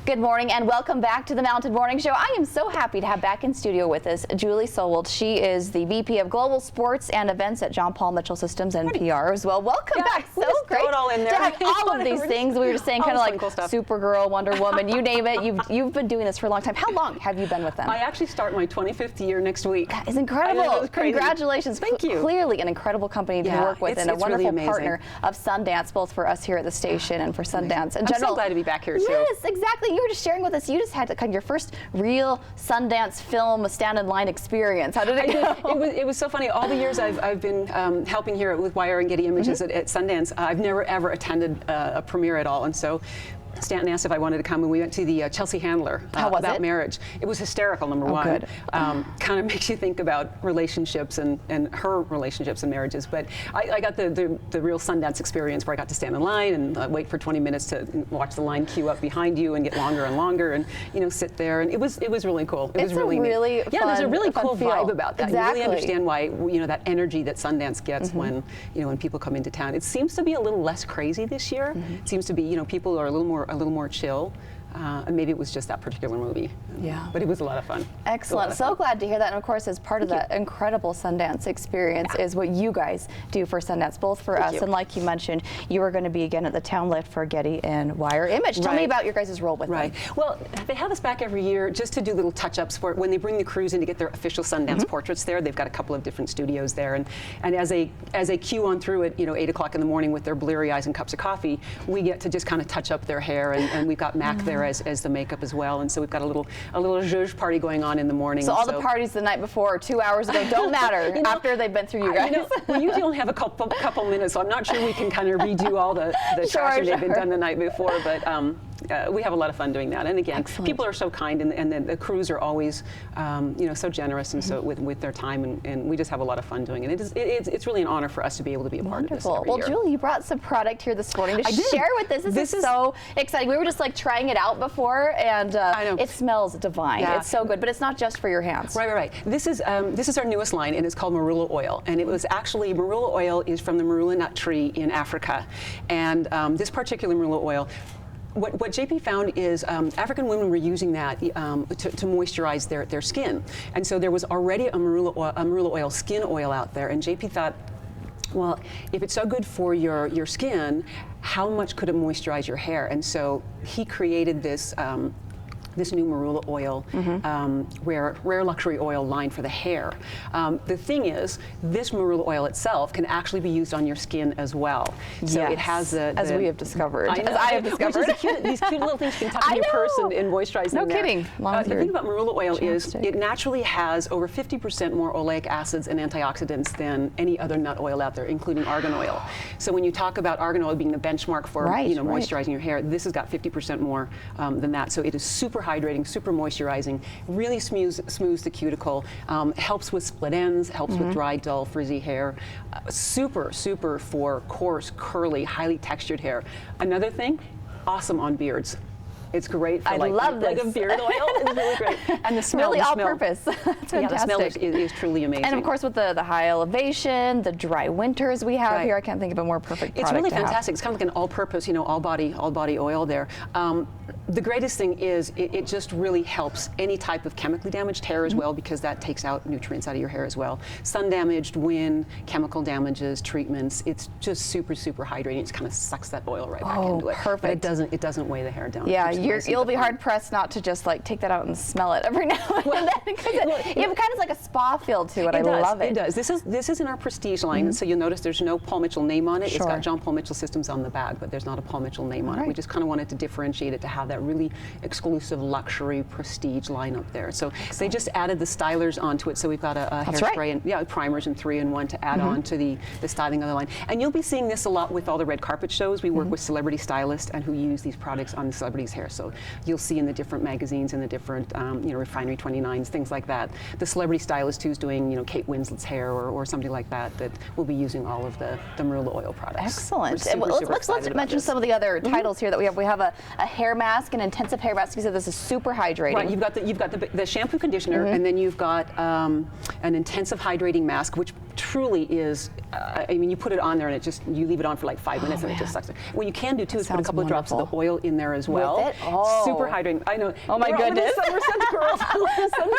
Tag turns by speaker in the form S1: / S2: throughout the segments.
S1: Good morning and welcome back to the Mountain Morning Show. I am so happy to have back in studio with us Julie Solwold. She is the VP of Global Sports and Events at John Paul Mitchell Systems and PR as well. Welcome back. So great
S2: throw it all in there.
S1: to have all of these things. We were just saying kind of like
S2: cool
S1: Supergirl, Wonder Woman, you name it. You've been doing this for a long time. How long have you been with them?
S2: I actually start my 25th year next week.
S1: That is incredible.
S2: I know,
S1: Congratulations.
S2: Thank you.
S1: Clearly an incredible company to work with and a wonderful
S2: really
S1: partner of Sundance, both for us here at the station and for Sundance in general.
S2: I'm so glad to be back here too.
S1: Yes, exactly. You were just sharing with us, you just had kind of your first real Sundance film stand in line experience. How did it go?
S2: It was so funny. All the years I've been helping here with Wire and Getty Images at Sundance, I've never ever attended a premiere at all, and so Stanton asked if I wanted to come, and we went to the Chelsea Handler about marriage. It was hysterical, number one.
S1: Good.
S2: Kind of makes you think about relationships and her relationships and marriages. But I got the real Sundance experience where I got to stand in line and wait for 20 minutes to watch the line queue up behind you and get longer and longer, and sit there. And it was really cool. It was really
S1: neat.
S2: Fun, there's a really cool vibe about that.
S1: Exactly.
S2: You really understand why that energy that Sundance gets when people come into town. It seems to be a little less crazy this year. It seems to be people are a little more chill. And maybe it was just that particular movie.
S1: Yeah.
S2: But it was a lot of fun.
S1: Excellent. So glad to hear that. And of course, as part of that incredible Sundance experience is what you guys do for Sundance, both for us and, like you mentioned, you are going to be again at the Town Lift for Getty and Wire Image. Tell me about your guys' role with them.
S2: Well, they have us back every year just to do little touch-ups for when they bring the crews in to get their official Sundance portraits there. They've got a couple of different studios there, and as they queue on through at 8 o'clock in the morning with their bleary eyes and cups of coffee, we get to just kind of touch up their hair, and we've got Mac there as the makeup as well, and so we've got a little zhuzh party going on in the morning.
S1: So all the parties the night before or 2 hours ago don't matter after they've been through you guys.
S2: We usually only have a couple minutes, so I'm not sure we can kind of redo all the trashing they've been done the night before, but we have a lot of fun doing that. And again, people are so kind, and the crews are always so generous and so with their time, and we just have a lot of fun doing it. It's really an honor for us to be able to be a part of this every year.
S1: Julie, you brought some product here this morning to share with us. This is so exciting. We were just trying it out before, and it smells divine.
S2: Yeah.
S1: It's so good, but it's not just for your hands.
S2: Right. This is our newest line, and it's called marula oil. And it was actually, marula oil is from the marula nut tree in Africa, and this particular marula oil. What JP found is African women were using that to moisturize their skin, and so there was already a marula oil skin oil out there, and JP thought, well, if it's so good for your skin, how much could it moisturize your hair? And so he created this new marula oil, rare luxury oil line for the hair. The thing is, this marula oil itself can actually be used on your skin as well. So it has as
S1: we have discovered.
S2: As I have discovered. These cute little things you can tuck in your purse and moisturize
S1: No kidding.
S2: The thing about marula oil is it naturally has over 50% more oleic acids and antioxidants than any other nut oil out there, including argan oil. So when you talk about argan oil being the benchmark for moisturizing your hair, this has got 50% more than that. So it is super hydrating, super moisturizing, really smooths the cuticle, helps with split ends, helps with dry, dull, frizzy hair. Super for coarse, curly, highly textured hair. Another thing, awesome on beards. It's great for
S1: I love this.
S2: like a beard oil. It's really great. And the smell.
S1: Really all-purpose. That's fantastic.
S2: Yeah, the smell is truly amazing.
S1: And of course with the high elevation, the dry winters we have here, I can't think of a more perfect product.
S2: It's really fantastic. It's kind of like an all-purpose, all body oil there. The greatest thing is it just really helps any type of chemically damaged hair as well, because that takes out nutrients out of your hair as well. Sun damaged, wind, chemical damages, treatments. It's just super hydrating. It kind of sucks that oil right back into it.
S1: Perfect.
S2: But it doesn't weigh the hair down.
S1: Yeah, you'll be hard pressed not to just take that out and smell it every now and then, because it kind of like a spa feel to it. I love it.
S2: It does. This is in our prestige line, so you'll notice there's no Paul Mitchell name on it. It's got John Paul Mitchell Systems on the bag, but there's not a Paul Mitchell name on it. We just kind of wanted to differentiate it to have that really exclusive luxury prestige lineup there. So they just added the stylers onto it. So we've got a hairspray and primers and 3-in-1 to add on to the styling of the line. And you'll be seeing this a lot with all the red carpet shows. We work with celebrity stylists and who use these products on the celebrities' hair. So you'll see in the different magazines and the different Refinery 29s, things like that. The celebrity stylist who's doing Kate Winslet's hair or something like that will be using all of the marula oil products.
S1: Excellent. Let's mention some of the other titles here that we have. We have a hair mask, an intensive hair mask. You said this is super hydrating.
S2: Right. You've got the shampoo conditioner, and then you've got an intensive hydrating mask, which truly is, I mean, you put it on there and it just, you leave it on for like 5 minutes and it just sucks. What you can do too is put a couple of drops of the oil in there as well.
S1: With it? Oh.
S2: Super hydrating. I know.
S1: Oh my goodness.
S2: We're such girls.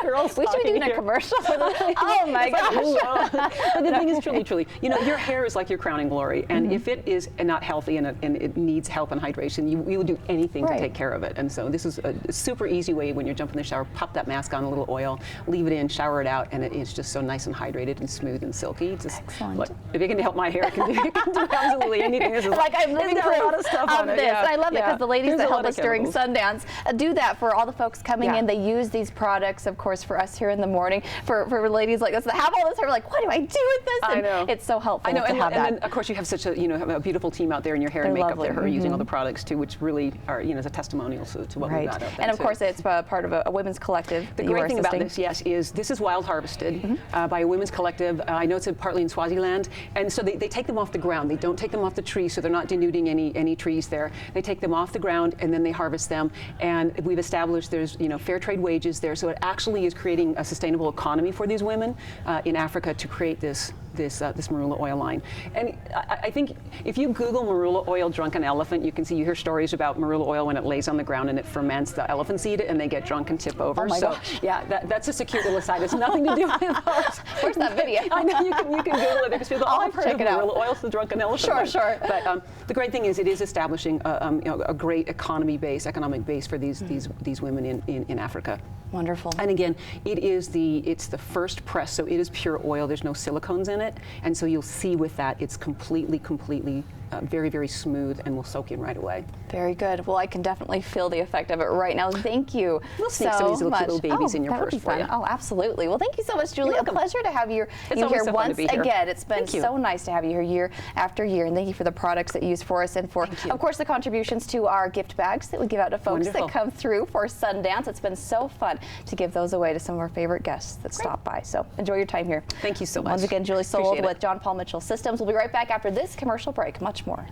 S2: Girls
S1: we should be doing a commercial for this. Oh my gosh.
S2: But the thing is, truly, you know, your hair is like your crowning glory, and if it is not healthy and it needs help and hydration, you will do anything to take care of it. And so this is a super easy way when you're jumping in the shower, pop that mask on, a little oil, leave it in, shower it out, and it's just so nice and hydrated and smooth and silky. Just,
S1: excellent.
S2: Look, if it can help my hair, it can do absolutely anything. This is
S1: like I'm living
S2: proof
S1: a lot of stuff on
S2: it.
S1: this. And I love it because the ladies that help us during
S2: chemicals.
S1: Sundance do that for all the folks coming in. They use these products, of course, for us here in the morning. For ladies like us that have all this hair, like, what do I do with this? And
S2: I know.
S1: it's so helpful
S2: I know,
S1: to have that.
S2: And then, of course, you have such a beautiful team out there in your hair and makeup
S1: lovely.
S2: there who are using all the products too, which really are, is a testimonial to what we've got out there.
S1: And of
S2: too.
S1: course, it's part of a women's collective.
S2: The great thing about this, yes, is this is wild harvested by a women's collective. I know it's partly in Swaziland, and so they take them off the ground. They don't take them off the tree, so they're not denuding any trees there. They take them off the ground and then they harvest them. And we've established there's fair trade wages there, so it actually is creating a sustainable economy for these women in Africa to create this marula oil line. And I think if you Google marula oil drunken elephant, you hear stories about marula oil when it lays on the ground and it ferments, the elephants eat it and they get drunk and tip over.
S1: Oh my gosh.
S2: Yeah, that's just a cute little aside. It's nothing to do with ours.
S1: Where's that video?
S2: I know, you can Google it because people
S1: I'll
S2: I've heard
S1: check
S2: of
S1: it out.
S2: marula oil, the drunken elephant.
S1: Sure.
S2: But the great thing is it is establishing a great economic base for these women in Africa.
S1: Wonderful.
S2: And again, it's the first press, so it is pure oil. There's no silicones in it, and so you'll see with that it's completely very, very smooth and will soak in right away.
S1: Very good. Well, I can definitely feel the effect of it right now. Thank you.
S2: We'll sneak some of these little babies in your purse for you.
S1: Oh, absolutely. Well, thank you so much, Julie. A pleasure to have you here once again. It's been so nice to have you here year after year, and thank you for the products that you use for us and for, of course, the contributions to our gift bags that we give out to folks that come through for Sundance. It's been so fun to give those away to some of our favorite guests that stop by. So enjoy your time here.
S2: Thank you so much.
S1: Once again, Julie Solwold with John Paul Mitchell Systems. We'll be right back after this commercial break. Much more.